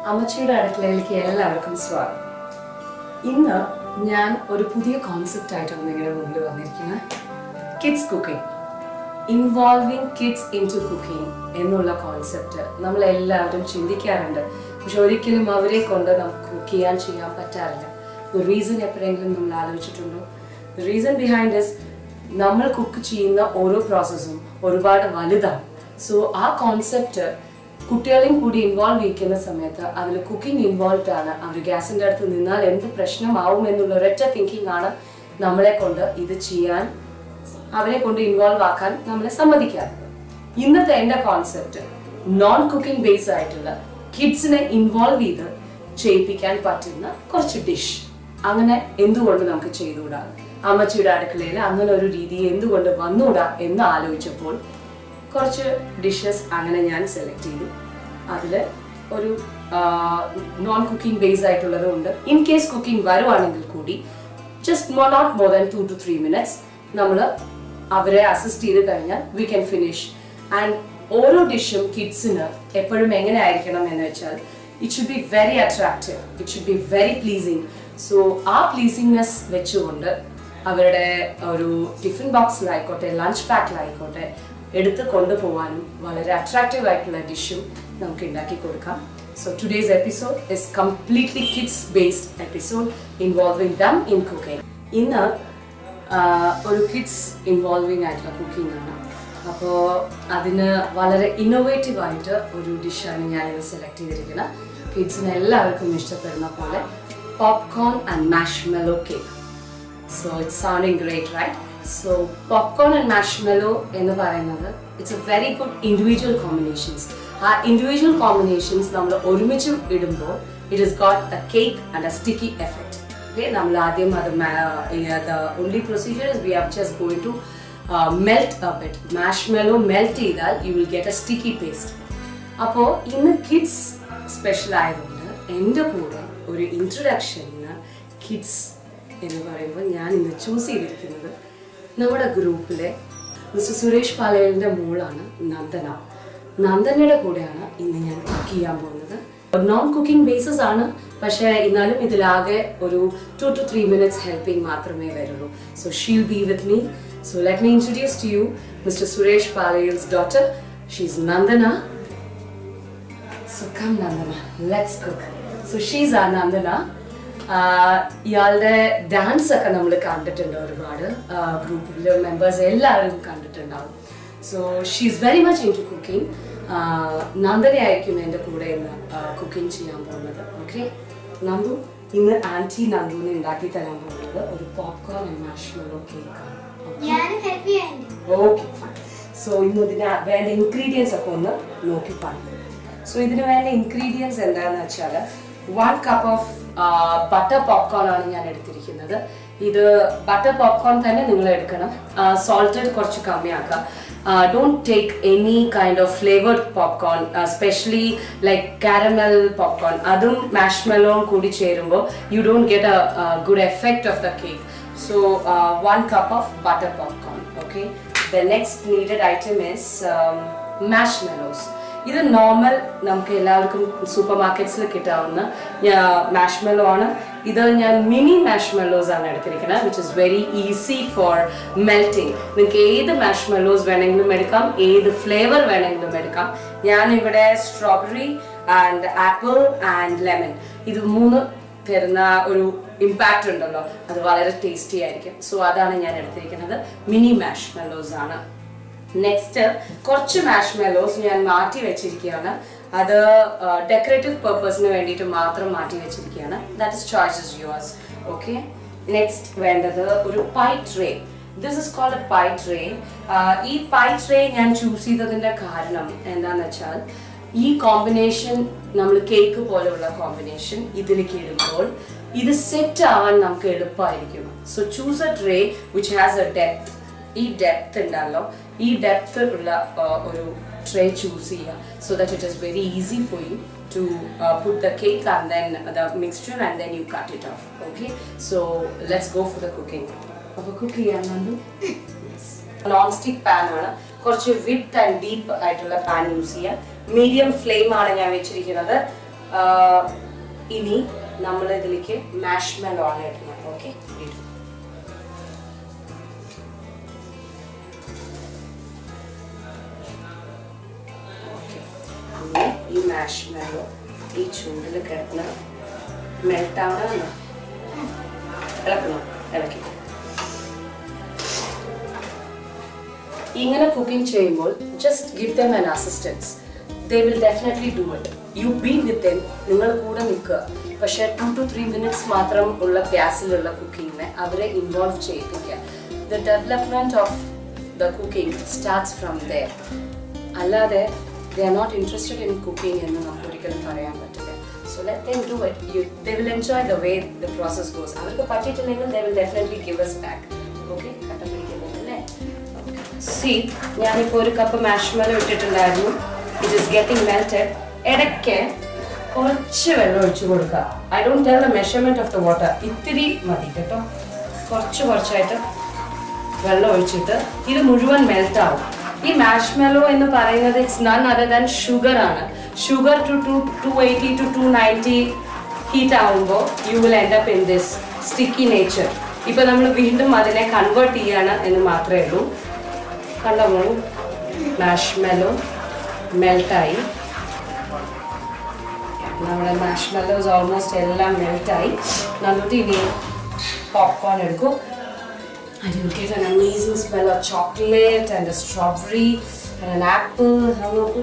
അമ്മച്ചിയുടെ അടുക്കളയിലേക്ക് എല്ലാവർക്കും സ്വാഗതം. ഇന്ന് ഞാൻ ഒരു പുതിയ കോൺസെപ്റ്റ് ആയിട്ടാണ് നിങ്ങളുടെ മുമ്പിൽ വന്നിരിക്കുന്നത്. Kids cooking, involving kids into cooking എന്നുള്ള കോൺസെപ്റ്റ് നമ്മളെല്ലാവരും ചിന്തിക്കാറുണ്ട്. പക്ഷെ ഒരിക്കലും അവരെ കൊണ്ട് നമുക്ക് കുക്ക് ചെയ്യാൻ പറ്റാറില്ല. റീസൺ എപ്പോഴെങ്കിലും നമ്മൾ ആലോചിച്ചിട്ടുണ്ടോ? റീസൺ ബിഹൈൻഡ് ഇസ് നമ്മൾ കുക്ക് ചെയ്യുന്ന ഓരോ പ്രോസസ്സും ഒരുപാട് വലുതാണ്. സോ ആ കോൺസെപ്റ്റ് കുട്ടികളെയും കൂടി ഇൻവോൾവ് ചെയ്യിക്കുന്ന സമയത്ത് അതിൽ കുക്കിംഗ് ഇൻവോൾവ് ആണ്. അവർ ഗ്യാസിൻ്റെ അടുത്ത് നിന്നാൽ എന്ത് പ്രശ്നമാവും എന്നുള്ള ഒരൊറ്റ തിങ്കിങ് ആണ് നമ്മളെ കൊണ്ട് ഇത് ചെയ്യാൻ, അവരെ കൊണ്ട് ഇൻവോൾവ് ആക്കാൻ നമ്മളെ സമ്മതിക്കാറുണ്ട്. ഇന്നത്തെ എൻ്റെ കോൺസെപ്റ്റ് നോൺ കുക്കിംഗ് ബേസ് ആയിട്ടുള്ള കിഡ്സിനെ ഇൻവോൾവ് ചെയ്ത് ചെയ്യിപ്പിക്കാൻ പറ്റുന്ന കുറച്ച് ഡിഷ്. അങ്ങനെ എന്തുകൊണ്ട് നമുക്ക് ചെയ്തുകൂടാ? അമ്മച്ചിയുടെ അടുക്കളയിൽ അങ്ങനെ ഒരു രീതി എന്തുകൊണ്ട് വന്നുകൂടാ എന്ന് ആലോചിച്ചപ്പോൾ കുറച്ച് ഡിഷസ് അങ്ങനെ ഞാൻ സെലക്ട് ചെയ്തു. അതിൽ ഒരു നോൺ കുക്കിംഗ് ബേസ് ആയിട്ടുള്ളതും ഉണ്ട്. ഇൻ കേസ് കുക്കിംഗ് വരുവാണെങ്കിൽ കൂടി just not more than 2 to 3 minutes നമ്മൾ അവരെ അസിസ്റ്റ് ചെയ്ത് കഴിഞ്ഞാൽ വി ക്യാൻ ഫിനിഷ്. ആൻഡ് ഓരോ ഡിഷും കിഡ്സിന് എപ്പോഴും എങ്ങനെ ആയിരിക്കണം എന്ന് വെച്ചാൽ it should be very attractive, it should be very pleasing. So ആ പ്ലീസിങ്നെസ് വെച്ചുകൊണ്ട് അവരുടെ ഒരു ടിഫിൻ ബോക്സിലായിക്കോട്ടെ ലഞ്ച് പാക്കിലായിക്കോട്ടെ എടുത്ത് കൊണ്ടുപോകാനും വളരെ അട്രാക്റ്റീവ് ആയിട്ടുള്ള ഡിഷും നമുക്ക് ഉണ്ടാക്കി കൊടുക്കാം. So today's episode is completely kids based episode involving them in cooking. ഇന്ന് ഒരു കിഡ്സ് ഇൻവോൾവിംഗ് ആയിട്ടുള്ള കുക്കിംഗ് ആണ്. അപ്പോൾ അതിന് വളരെ ഇന്നോവേറ്റീവ് ആയിട്ട് ഒരു ഡിഷാണ് ഞാനിന്ന് സെലക്ട് ചെയ്തിരിക്കുന്നത്. കിഡ്സിന് എല്ലാവർക്കും ഇഷ്ടപ്പെടുന്ന പോലെ popcorn and marshmallow cake. So it's sounding great, right? So popcorn and marshmallow എന്ന് പറയുന്നത് it's a very good individual combinations. ആ individual combinations നമ്മൾ ഒരുമിച്ച് ഇടുമ്പോൾ it has got a cake and a sticky effect. Okay, നമ്മൾ ആദ്യം അത് the only procedure is we are just going to melt a bit. Marshmallow melt ചെയ്താൽ you will get a sticky paste. അപ്പോൾ ഇന്ന് kids special ആയതുകൊണ്ട് എൻ്റെ കൂടെ ഒരു ഇൻട്രൊഡക്ഷന് കിഡ്സ് എന്ന് പറയുമ്പോൾ ഞാൻ ഇന്ന് ചൂസ് ചെയ്തിരിക്കുന്നത് നമ്മുടെ ഗ്രൂപ്പിലെ മിസ്റ്റർ സുരേഷ് പാലയലിൻ്റെ മോളാണ് നന്ദന. നന്ദനയുടെ കൂടെയാണ് ഇന്ന് ഞാൻ കുക്ക് ചെയ്യാൻ പോകുന്നത്. നോൺ കുക്കിംഗ് ബേസസ് ആണ്, പക്ഷേ എന്നാലും ഇതിലാകെ ഒരു 2 to 3 minutes ഹെൽപ്പിംഗ് മാത്രമേ വരുള്ളൂ. So she'll be with me. So let me introduce to you mister Suresh പാലയൽസ് daughter. She is Nandana. So come Nandana, let's cook. So she is are Nandana. ഇയാളുടെ ഡാൻസ് ഒക്കെ നമ്മൾ കണ്ടിട്ടുണ്ട്, ഒരുപാട് ഗ്രൂപ്പിലെ മെമ്പേഴ്സ് എല്ലാവരും കണ്ടിട്ടുണ്ടാവും. So she is very much into cooking. നന്ദനയായിരിക്കും എൻ്റെ കൂടെ ഇന്ന് കുക്കിംഗ് ചെയ്യാൻ പോകുന്നത്. ഓക്കെ നന്ദു, ഇന്ന് ആൻറ്റി നന്ദുവിനെ ഉണ്ടാക്കി തരാൻ പോകുന്നത് ഒരു പോപ്കോൺ ആൻഡ് മാഷ്മെല്ലോ കേക്കാണ്. Okay fine. സോ ഇന്ന് ഇതിന് വേണ്ട ഇൻഗ്രീഡിയൻസ് ഒക്കെ ഒന്ന് നോക്കി പറഞ്ഞു. സോ ഇതിന് വേണ്ട ഇൻഗ്രീഡിയൻസ് എന്താണെന്ന് വെച്ചാൽ 1 cup ഓഫ് ബട്ടർ പോപ്കോൺ ആണ് ഞാൻ എടുത്തിരിക്കുന്നത്. ഇത് ബട്ടർ പോപ്കോൺ തന്നെ നിങ്ങൾ എടുക്കണം. സോൾട്ടഡ് കുറച്ച് കമ്മിയാക്കുക. Don't take any kind of flavoured popcorn, specially like caramel popcorn. അതും മാഷ്മെല്ലോയും കൂടി ചേരുമ്പോൾ you don't get a good effect of the cake. So 1 cup of butter popcorn. Okay, the next needed item is marshmallows. ഇത് normal നമുക്ക് എല്ലാവർക്കും super മാർക്കറ്റ്സിൽ കിട്ടാവുന്ന marshmallow ആണ്. ഇത് ഞാൻ മിനി മാഷ്മെല്ലോസ് ആണ് എടുത്തിരിക്കുന്നത്, which is very easy four melting. നിങ്ങൾക്ക് ഏത് മാഷ്മെല്ലോസ് വേണമെങ്കിലും എടുക്കാം, ഏത് ഫ്ലേവർ വേണമെങ്കിലും എടുക്കാം. ഞാനിവിടെ strawberry and apple and lemon, ഇത് 3 തരുന്ന ഒരു ഇമ്പാക്റ്റ് ഉണ്ടല്ലോ, അത് വളരെ ടേസ്റ്റി ആയിരിക്കും. സോ അതാണ് ഞാൻ എടുത്തിരിക്കുന്നത്. മിനി മാഷ്മെല്ലോസ് ആണ്. നെക്സ്റ്റ് കുറച്ച് മാഷ്മെല്ലോസ് ഞാൻ മാറ്റി വെച്ചിരിക്കുകയാണ്. അത് ഡെക്കറേറ്റീവ് പർപ്പസിന് വേണ്ടിയിട്ട് മാത്രം മാറ്റി വെച്ചിരിക്കുകയാണ്. That is choice is yours. Okay, next വേണ്ടത് ഒരു pie tray. This is called a pie tray. ഈ പൈ ട്രേ ഞാൻ ചൂസ് ചെയ്തതിൻ്റെ കാരണം എന്താണെന്ന് വെച്ചാൽ ഈ കോമ്പിനേഷൻ നമ്മൾ കേക്ക് പോലെയുള്ള കോമ്പിനേഷൻ ഇതിലേക്ക് ഇടുമ്പോൾ ഇത് സെറ്റ് ആവാൻ നമുക്ക് എളുപ്പമായിരിക്കും. So choose a tray which has a depth. ഈ ഡെപ്ത് ഉണ്ടല്ലോ, ഈ ഡെപ്ത് ഉള്ള ഒരു ട്രേ ചൂസ് ചെയ്യുക. So that it is very easy for you to put the cake and then the mixture and then you cut it off. Okay, so let's go for the cooking. അപ്പോൾ cook ചെയ്യാൻ വേണ്ടി non stick pan ആണ്. കുറച്ച് width and deep ആയിട്ടുള്ള pan use ചെയ്യുക. Medium flame ആണ് ഞാൻ വെച്ചിരിക്കുന്നത്. ഇനി നമ്മൾ ഇതിലേക്ക് മാഷ്മെല്ലോ ആണ് ഇടുന്നത്. ഓക്കെ, ഈ മാഷ്മെല്ലോ ഈ ചൂടിൽ കിടന്ന് മെൽറ്റ് ആവണമെന്ന് ഇളക്കണം. ഇളക്കി ഇങ്ങനെ കുക്കിംഗ് ചെയ്യുമ്പോൾ just give them an assistance. They will definitely do it. You be with them, നിങ്ങൾ കൂടെ നിൽക്കുക. പക്ഷേ 2 to 3 minutes മാത്രം ഉള്ള ഗ്യാസിലുള്ള കുക്കിങ്ങിനെ അവരെ ഇൻവോൾവ് ചെയ്യിപ്പിക്കുക. The development of the cooking starts from there. അല്ലാതെ they are not interested in cooking എന്ന് നമുക്ക് ഒരിക്കലും പറയാൻ പറ്റില്ല. So let them do it. They will enjoy the way the process goes. അവർക്ക് പറ്റിയിട്ടില്ലെങ്കിൽ they will definitely give us back. Okay, കട്ട പിടിക്കുന്നില്ലേ? See, ഞാനിപ്പോൾ ഒരു കപ്പ് മാഷ്മെല്ലോ ഇട്ടിട്ടുണ്ടായിരുന്നു. It is getting melted. ഇടയ്ക്ക് കുറച്ച് വെള്ളം ഒഴിച്ചു കൊടുക്കുക. I don't tell the measurement of the water. ഇത്തിരി മതി കേട്ടോ. കുറച്ചായിട്ട് വെള്ളം ഒഴിച്ചിട്ട് ഇത് മുഴുവൻ മെൽറ്റ് ആവും. ഈ മാഷ്മെല്ലോ എന്ന് പറയുന്നത് it's none other than sugar ആണ്. ഷുഗർ ടു 280 to 290 ഹീറ്റ് ആവുമ്പോൾ you will end up in this sticky nature. ഇപ്പൊ നമ്മൾ വീണ്ടും അതിനെ കൺവേർട്ട് ചെയ്യാണ് എന്ന് മാത്രമേ ഉള്ളൂ. കണ്ടോ, മാഷ്മെല്ലോ മെൽട്ടായി. നമ്മുടെ മാഷ്മെല്ലോസ് ഓൾമോസ്റ്റ് എല്ലാം മെൽറ്റായി. എന്നിട്ട് ഇനി പോപ്കോൺ എടുക്കും. And you'll get an amazing smell of chocolate and a strawberry and an apple.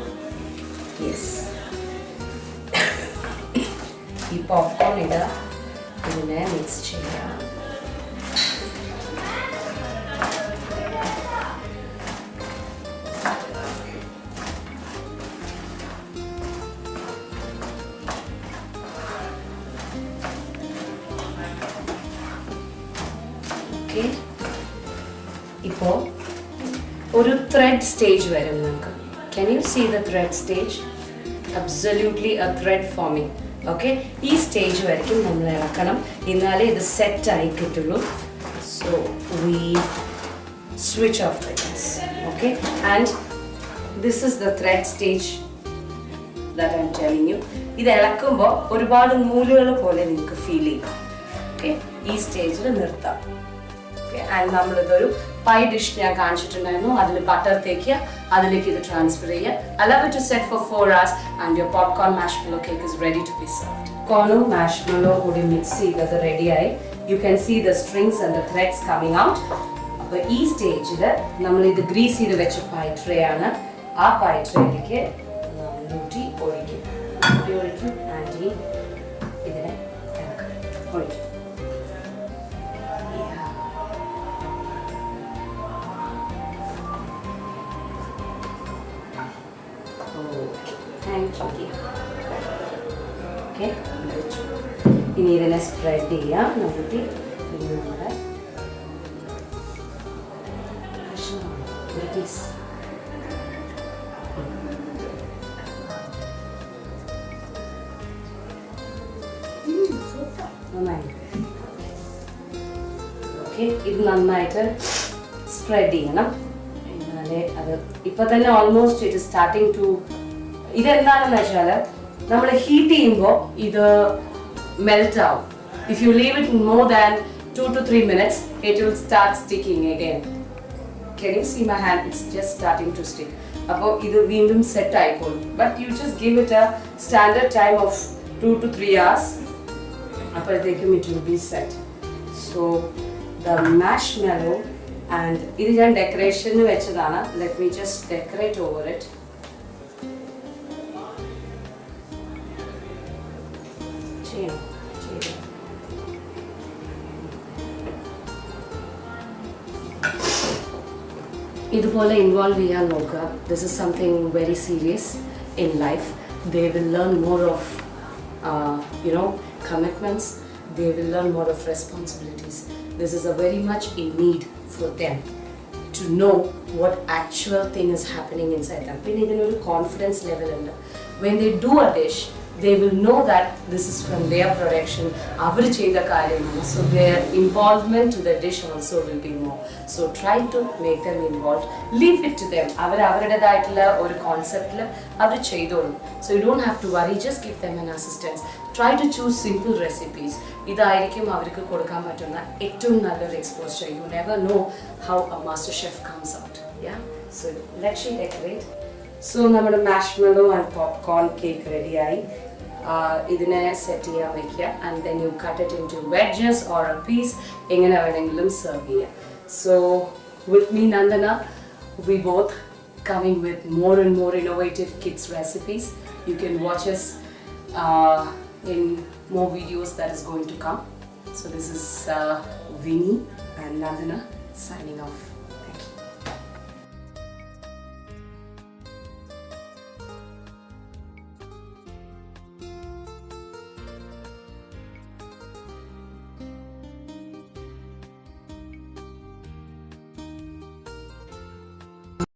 Yes. ഈ പോപ്കോൺ ഇടുക, ഇതിനെ മിക്സ് ചെയ്യുക. ഓക്കെ, ഇപ്പോൾ ഒരു ത്രെഡ് സ്റ്റേജ് വരും നിങ്ങൾക്ക്. Can you see the thread stage? Absolutely a thread forming. Okay, ഈ stage വരയ്ക്കും നമ്മൾ ഇളക്കണം, എന്നാലേ ഇത് സെറ്റായി കിട്ടുള്ളൂ. So we switch off the gas. Okay, and this is the thread stage that I am telling you. ഇത് ഇളക്കുമ്പോൾ ഒരുപാട് നൂലുകൾ പോലെ നിങ്ങൾക്ക് ഫീൽ ചെയ്യും. ഓക്കെ, ഈ സ്റ്റേജിൽ നിർത്താം. ആൻഡ് നമ്മളിതൊരു പൈ ഡിഷ് ഞാൻ കാണിച്ചിട്ടുണ്ടായിരുന്നു. അതിൽ ബട്ടർ തേക്കുക, അതിലേക്ക് ഇത് ട്രാൻസ്ഫർ ചെയ്യുക. Allow it to set for 4 hours and your popcorn marshmallow cake is ready to be served. Popcorn marshmallow കൂടി മിക്സ് ചെയ്തത് റെഡിയായി. You can see the strings and the threads coming out. അപ്പോൾ ഈ സ്റ്റേജിൽ നമ്മൾ ഇത് ഗ്രീസ് ചെയ്ത് വെച്ച പൈ ട്രേ ആണ്. ആ പൈ ട്രേയിലേക്ക് ഊട്ടി ഒഴിക്കും ആൻറ്റി ഇതിനെ ഒഴിക്കും. ഓക്കെ, ഇനി ഇതിനെ സ്പ്രെഡ് ചെയ്യാം. നോക്കി നമ്മുടെ ഒരു പീസ് നന്നായി. ഓക്കെ, ഇത് നന്നായിട്ട് സ്പ്രെഡ് ചെയ്യണം. എന്നാലേ അത് ഇപ്പൊ തന്നെ ഓൾമോസ്റ്റ് ഇറ്റ് സ്റ്റാർട്ടിങ് ടു. ഇതെന്താണെന്ന് വെച്ചാൽ നമ്മൾ ഹീറ്റ് ചെയ്യുമ്പോൾ ഇത് മെൽറ്റ് ആവും. If you leave it more than 2 to 3 minutes it will start sticking again. Can you see my hand? It's just starting to stick. അപ്പോൾ ഇത് വീണ്ടും സെറ്റ് ആയിക്കോളും. But you just give it A standard time of 2 to 3 hours. അപ്പോഴത്തേക്കും it will be set. So the marshmallow and ഇത് ഞാൻ ഡെക്കറേഷന് വെച്ചതാണ്. Let me just decorate over it. ഇതുപോലെ involve ചെയ്യാൻ നോക്കുക. This is something very serious in life. They will learn more of commitments. They will learn more of responsibilities. This is a very much in need for them to know what actual thing is happening inside them. When they have a confidence level, when they do a dish, they will know that this is from their production. അവർ ചെയ്ത കാര്യമാണ്. So their involvement to the dish also will be more. So try to make them involved. Leave it to them. അവർ അവരുടേതായിട്ടുള്ള ഒരു കോൺസെപ്റ്റിൽ അവർ ചെയ്തോളും. So you don't have to worry. Just give them an assistance. Try to choose simple recipes. ഇതായിരിക്കും അവർക്ക് കൊടുക്കാൻ പറ്റുന്ന ഏറ്റവും നല്ലൊരു exposure. You never know how a master chef comes out. Yeah. So let she decorate. So നമ്മുടെ marshmallow and popcorn cake റെഡിയായി. ഇതിനെ set ചെയ്യാൻ വയ്ക്കുക and then you cut it into wedges or a piece, എങ്ങനെ വേണമെങ്കിലും serve ചെയ്യുക. So with me Nandana, we both coming with more and more innovative kids recipes. You can watch us in more videos that is going to come. So this is Vinny and Nandana signing off.